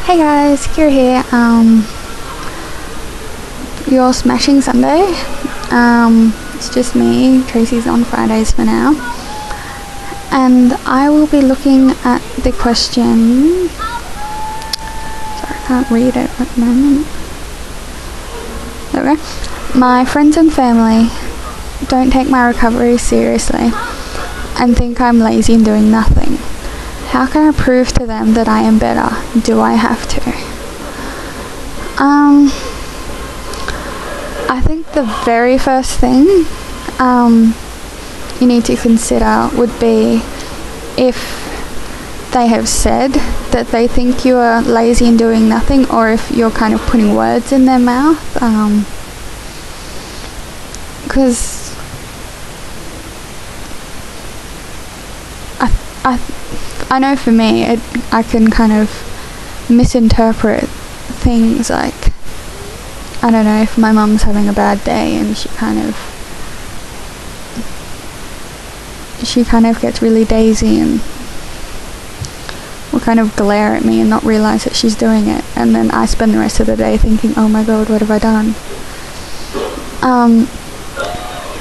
Hey guys, Keira here. You're smashing Sunday. It's just me. Tracy's on Fridays for now. And I will be looking at the question. Sorry, I can't read it at the moment. There we go. My friends and family don't take my recovery seriously and think I'm lazy and doing nothing. How can I prove to them that I am better? Do I have to? I think the very first thing you need to consider would be if they have said that they think you are lazy and doing nothing, or if you're kind of putting words in their mouth. Because I know for me, I can kind of misinterpret things like, I don't know, if my mum's having a bad day and she kind of gets really daisy and will kind of glare at me and not realise that she's doing it, and then I spend the rest of the day thinking, oh my god, what have I done?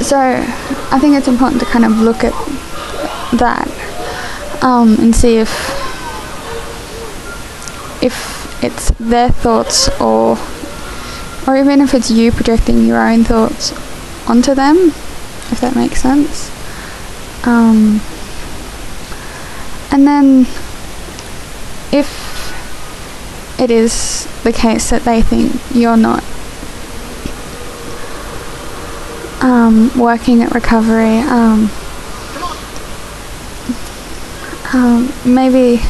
So I think it's important to kind of look at that and see if it's their thoughts or even if it's you projecting your own thoughts onto them, if that makes sense. And then if it is the case that they think you're not working at recovery, maybe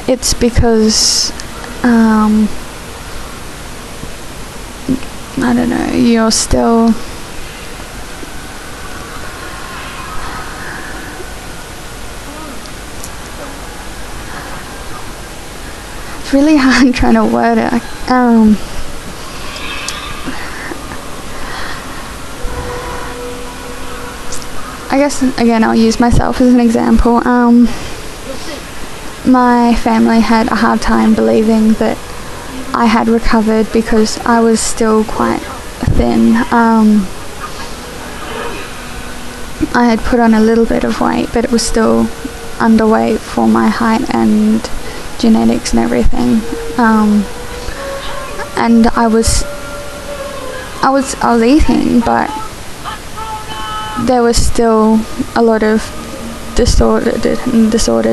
it's because I don't know, you're still it's really hard trying to word it. I guess, again, I'll use myself as an example. My family had a hard time believing that I had recovered because I was still quite thin. I had put on a little bit of weight, but it was still underweight for my height and genetics and everything. And I was eating, but there was still a lot of disordered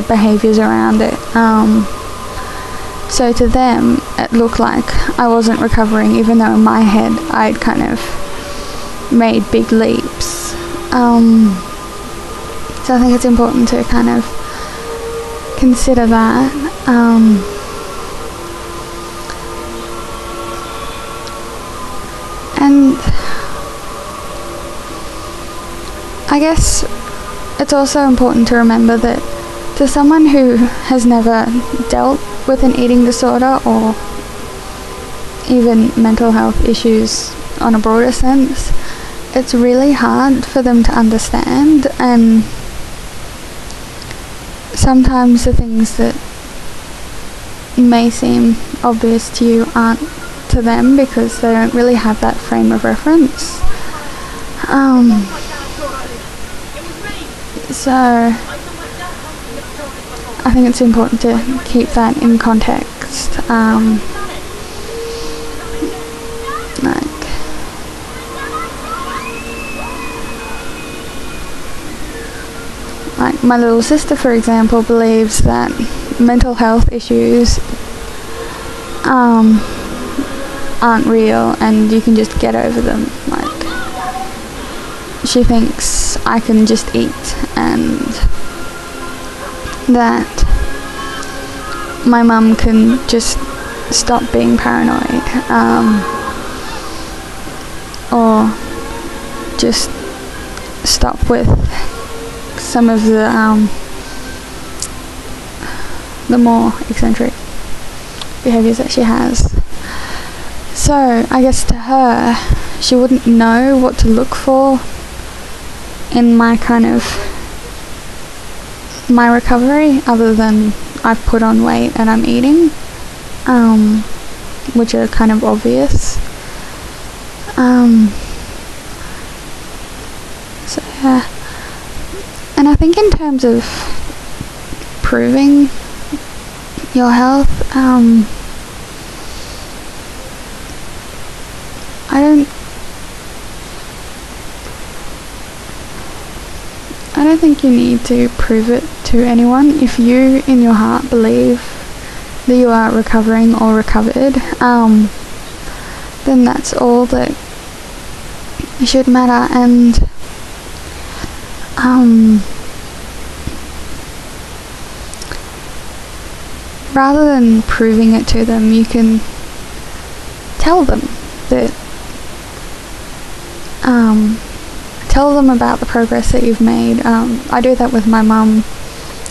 behaviours around it. So to them, it looked like I wasn't recovering, even though in my head I'd kind of made big leaps. So I think it's important to kind of consider that. And I guess it's also important to remember that to someone who has never dealt with an eating disorder or even mental health issues on a broader sense, it's really hard for them to understand, and sometimes the things that may seem obvious to you aren't to them because they don't really have that frame of reference. So I think it's important to keep that in context. Like my little sister, for example, believes that mental health issues aren't real and you can just get over them. Like, she thinks I can just eat and that my mum can just stop being paranoid, or just stop with some of the more eccentric behaviours that she has. So I guess to her, she wouldn't know what to look for in my recovery, other than I've put on weight and I'm eating. which are kind of obvious. So yeah, and I think in terms of proving your health, I don't think you need to prove it to anyone. If you in your heart believe that you are recovering or recovered, then that's all that should matter. And rather than proving it to them, you can tell them that tell them about the progress that you've made. I do that with my mum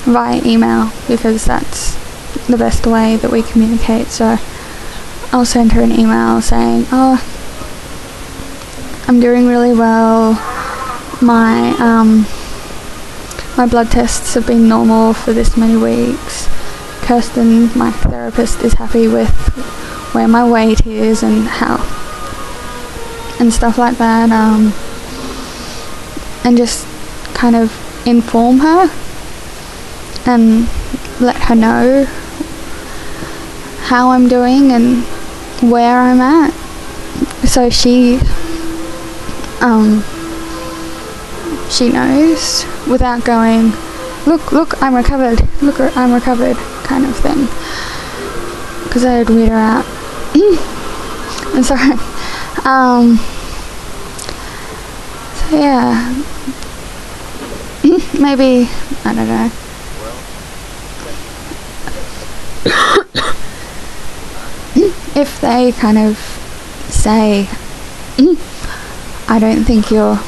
via email because that's the best way that we communicate. So I'll send her an email saying, oh, I'm doing really well, my blood tests have been normal for this many weeks, Kirsten, my therapist, is happy with where my weight is and how, and stuff like that, and just kind of inform her and let her know how I'm doing and where I'm at, so she knows without going, look, I'm recovered, kind of thing, because I'd weed her out. I'm sorry. So yeah, maybe, I don't know. If they kind of say, I don't think you're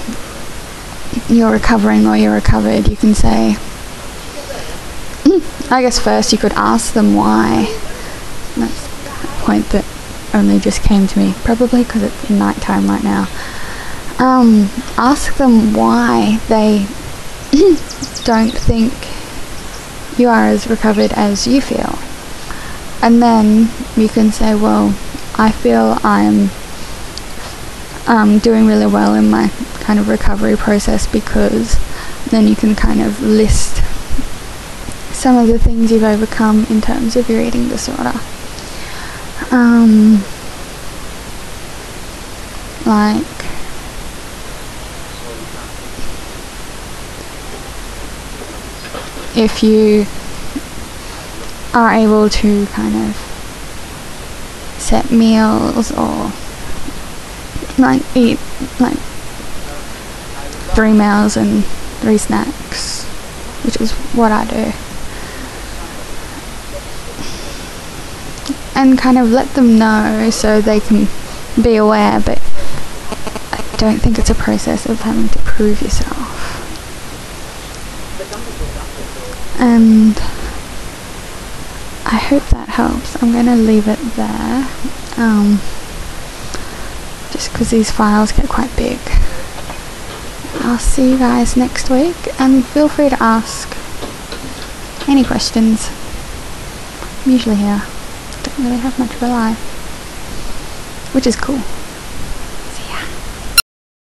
recovering or you're recovered, you can say, I guess first you could ask them why. That's a point that only just came to me, probably because it's night time right now. Ask them why they don't think you are as recovered as you feel. And then you can say, well, I feel I'm doing really well in my kind of recovery process, because then you can kind of list some of the things you've overcome in terms of your eating disorder. Like, if you are able to kind of set meals or like eat like 3 meals and 3 snacks, which is what I do, and kind of let them know so they can be aware, but I don't think it's a process of having to prove yourself. And I hope that helps. I'm going to leave it there, just because these files get quite big. I'll see you guys next week, and feel free to ask any questions. I'm usually here. Don't really have much of a life, which is cool.